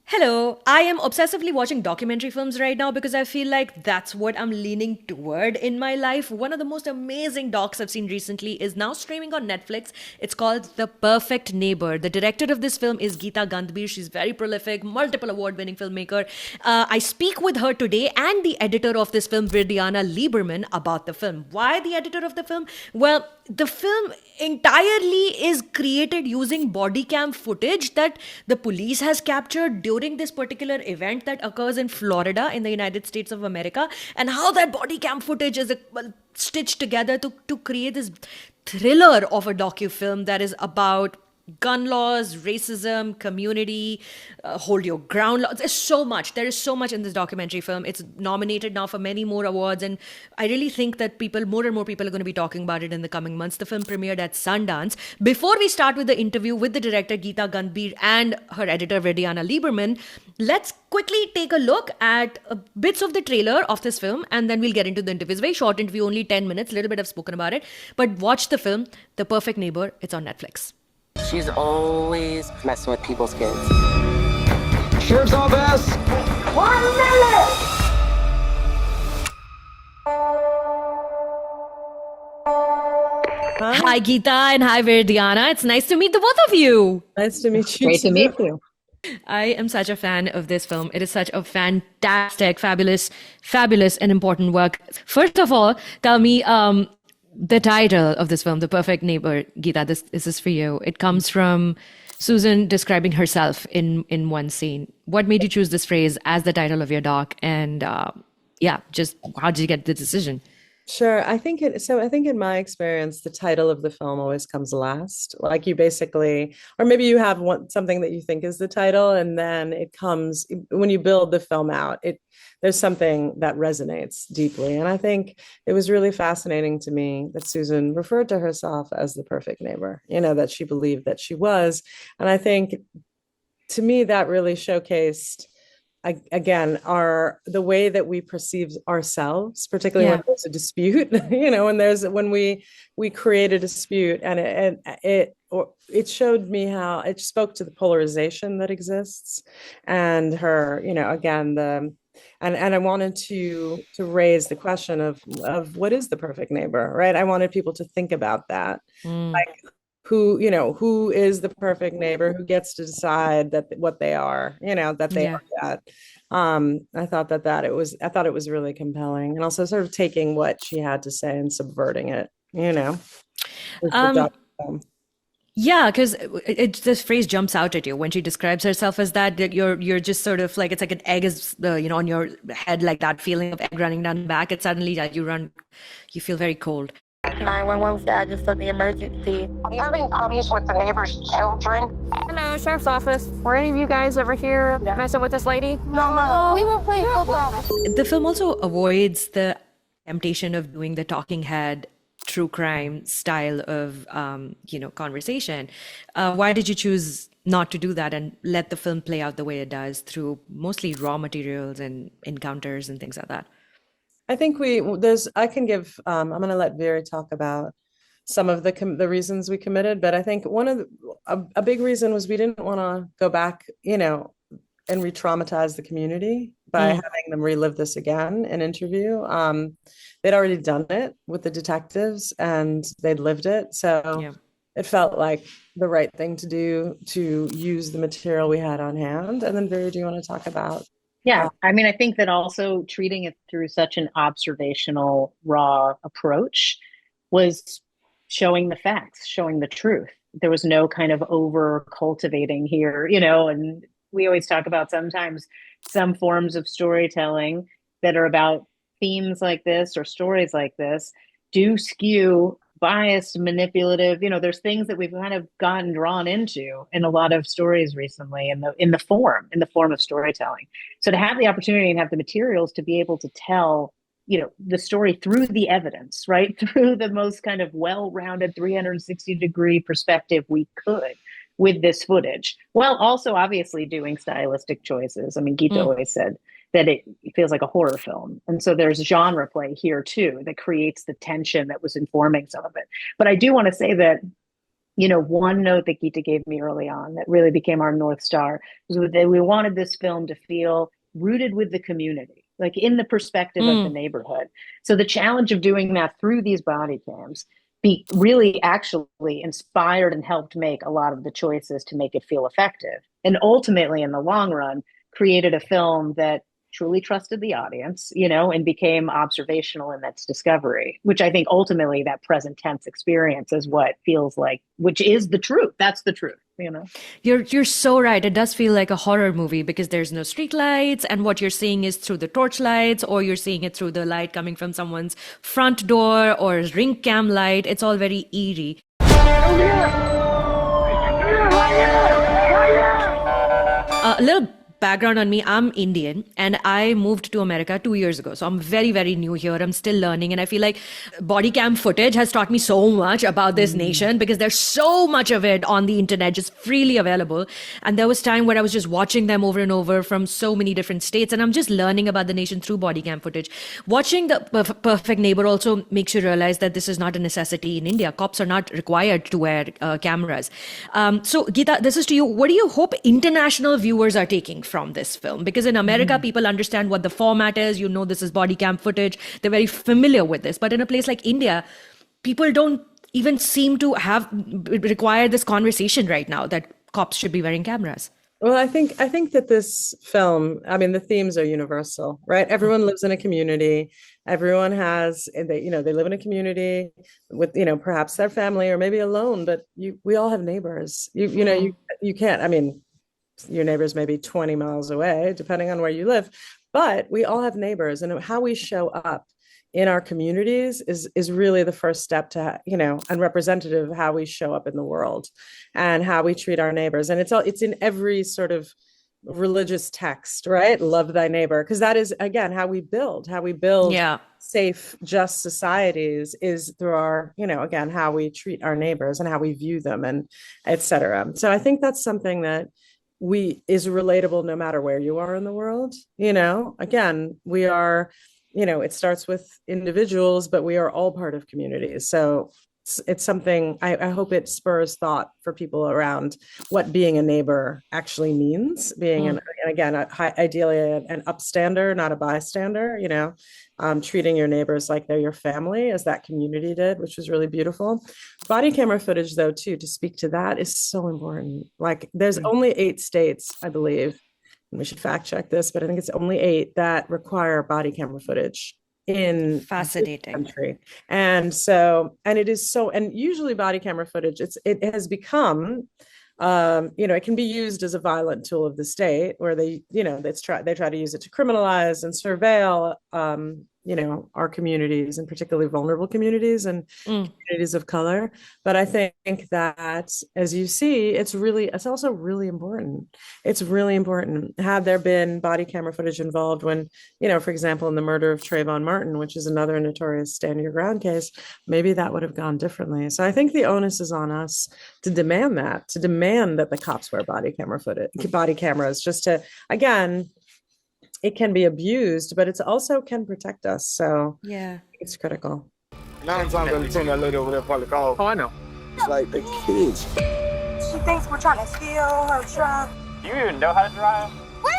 Hello, I am obsessively watching documentary films right now because I feel like that's what I'm leaning toward in my life. One of the most amazing docs I've seen recently is now streaming on Netflix. It's called The Perfect Neighbor. The director of this film is Geeta Gandbhir. She's very prolific, multiple award winning filmmaker. I speak with her today and the editor of this film, Viridiana Lieberman, about the film. Why the editor of the film? Well, the film entirely is created using body cam footage that the police has captured during this particular event that occurs in Florida in the United States of America, and how that body cam footage is stitched together to create this thriller of a docu-film that is about gun laws, racism, community, hold your ground laws. There's so much. There is so much in this documentary film. It's nominated now for many more awards, and I really think that more and more people are going to be talking about it in the coming months. The film premiered at Sundance. Before we start with the interview with the director Geeta Gandbhir and her editor Viridiana Lieberman, let's quickly take a look at bits of the trailer of this film, and then we'll get into the interview. It's a very short interview, only 10 minutes. A little bit I've spoken about it, but watch the film, The Perfect Neighbor. It's on Netflix. She's always messing with people's kids. Sheriff's office! 1 minute! Hi, Geeta, and hi, Viridiana. It's nice to meet the both of you. Nice to meet you. Great to meet you. I am such a fan of this film. It is such a fantastic, fabulous, and important work. First of all, tell me, the title of this film, The Perfect Neighbor, Geeta, this is for you. It comes from Susan describing herself in one scene. What made you choose this phrase as the title of your doc? And just how did you get the decision? Sure. I think in my experience, the title of the film always comes last. Like you basically, or maybe you have something that you think is the title, and then it comes when you build the film out. There's something that resonates deeply, and I think it was really fascinating to me that Susan referred to herself as the perfect neighbor. That she believed that she was, and I think to me that really showcased again the way that we perceive ourselves, particularly when there's a dispute. When we create a dispute, and it showed me how it spoke to the polarization that exists, and her, again, and I wanted to raise the question of what is the perfect neighbor, right? I wanted people to think about that. Like, who is the perfect neighbor, who gets to decide what they are, that they are that. I thought it was really compelling, and also sort of taking what she had to say and subverting it, Yeah, because this phrase jumps out at you when she describes herself as that you're just sort of like, it's like an egg is on your head, like that feeling of egg running down the back. It's suddenly that you feel very cold. 911 status for the emergency. Are you having problems with the neighbor's children? Hello, Sheriff's Office. Were any of you guys ever here messing with this lady? No, we were playing football. The film also avoids the temptation of doing the talking head true crime style of conversation. Why did you choose not to do that and let the film play out the way it does through mostly raw materials and encounters and things like that? I think I can give, I'm going to let Viri talk about some of the reasons we committed, but I think a big reason was we didn't want to go back, and re-traumatize the community by having them relive this again in interview. They'd already done it with the detectives and they'd lived it. So it felt like the right thing to do, to use the material we had on hand. And then Viri, do you want to talk about? Yeah, I mean, I think that also treating it through such an observational, raw approach was showing the facts, showing the truth. There was no kind of over cultivating here, and we always talk about sometimes some forms of storytelling that are about themes like this or stories like this do skew biased, manipulative. There's things that we've kind of gotten drawn into in a lot of stories recently in the form of storytelling. So to have the opportunity and have the materials to be able to tell, the story through the evidence, right? Through the most kind of well-rounded 360-degree perspective we could with this footage, while also obviously doing stylistic choices. I mean, Geeta always said that it feels like a horror film. And so there's genre play here too that creates the tension that was informing some of it. But I do want to say that one note that Geeta gave me early on that really became our North Star was that we wanted this film to feel rooted with the community, like in the perspective of the neighborhood. So the challenge of doing that through these body cams really actually inspired and helped make a lot of the choices to make it feel effective. And ultimately, in the long run, created a film that truly trusted the audience, and became observational in its discovery, which I think ultimately that present tense experience is what feels like, which is the truth. That's the truth. You're so right. It does feel like a horror movie because there's no street lights, and what you're seeing is through the torch lights, or you're seeing it through the light coming from someone's front door or ring cam light. It's all very eerie. A little background on me, I'm Indian and I moved to America 2 years ago. So I'm very, very new here. I'm still learning. And I feel like body cam footage has taught me so much about this nation because there's so much of it on the internet, just freely available. And there was time where I was just watching them over and over from so many different states. And I'm just learning about the nation through body cam footage. Watching the Perfect Neighbor also makes you realize that this is not a necessity in India. Cops are not required to wear cameras. So Geeta, this is to you. What do you hope international viewers are taking from this film? Because in America, people understand what the format is. This is body cam footage. They're very familiar with this. But in a place like India, people don't even seem to require this conversation right now that cops should be wearing cameras. Well, I think that this film, I mean, the themes are universal, right? Everyone lives in a community. Everyone they live in a community with, perhaps their family or maybe alone, but we all have neighbors. You can't, I mean, your neighbors may be 20 miles away, depending on where you live, but we all have neighbors, and how we show up in our communities is really the first step to, and representative of how we show up in the world and how we treat our neighbors. And it's in every sort of religious text, right? Love thy neighbor, because that is, again, how we build safe, just societies is through our, again, how we treat our neighbors and how we view them, and et cetera. So I think that's something that is relatable no matter where you are in the world. Again, we are, it starts with individuals, but we are all part of communities. So it's something I hope it spurs thought for people around what being a neighbor actually means. Being ideally an upstander, not a bystander. Treating your neighbors like they're your family, as that community did, which was really beautiful. Body camera footage, though, too, to speak to that, is so important. Like, there's only 8 states, I believe, and we should fact check this, but I think it's only 8 that require body camera footage in fascinating country. And it is so, and usually body camera footage, it has become, it can be used as a violent tool of the state, where they try to use it to criminalize and surveil, our communities, and particularly vulnerable communities and communities of color. But I think that, as you see, it's also really important. It's really important. Had there been body camera footage involved when, for example, in the murder of Trayvon Martin, which is another notorious stand your ground case, maybe that would have gone differently. So I think the onus is on us to demand that the cops wear body cameras, just to, again, it can be abused, but it's also can protect us. So yeah, it's critical. 9 times out of 10, that lady over there probably called. Oh, I know. It's like the kids. She thinks we're trying to steal her truck. Do you even know how to drive? We're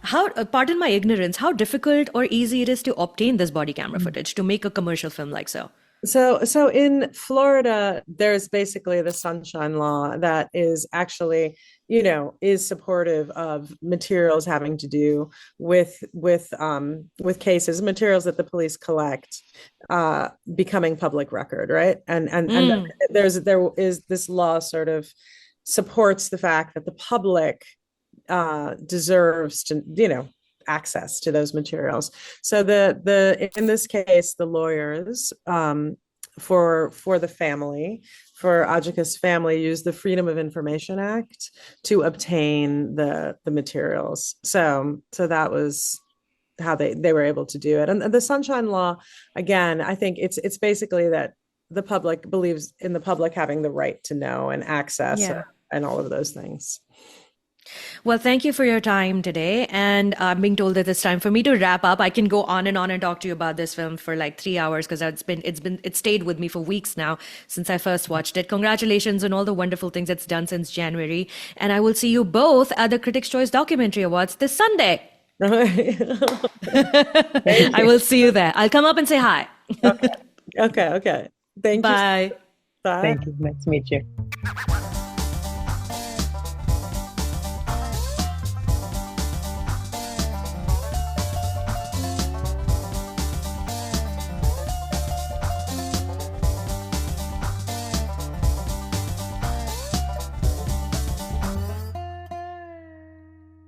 11. Pardon my ignorance, how difficult or easy it is to obtain this body camera footage to make a commercial film like so? So in Florida, there's basically the Sunshine Law that is actually, is supportive of materials having to do with cases, materials that the police collect, becoming public record, right? And there is this law sort of supports the fact that the public deserves to, access to those materials. So in this case, the lawyers for the family, for Ajike's family, used the Freedom of Information Act to obtain the materials. So that was how they were able to do it. And the Sunshine Law, again, I think it's basically that the public believes in the public having the right to know and access, and all of those things. Well, thank you for your time today. And I'm being told that it's time for me to wrap up. I can go on and talk to you about this film for like 3 hours because it stayed with me for weeks now since I first watched it. Congratulations on all the wonderful things it's done since January. And I will see you both at the Critics' Choice Documentary Awards this Sunday. I will see you there. I'll come up and say hi. Okay. Thank you. Bye. Bye. Thank you. Nice to meet you.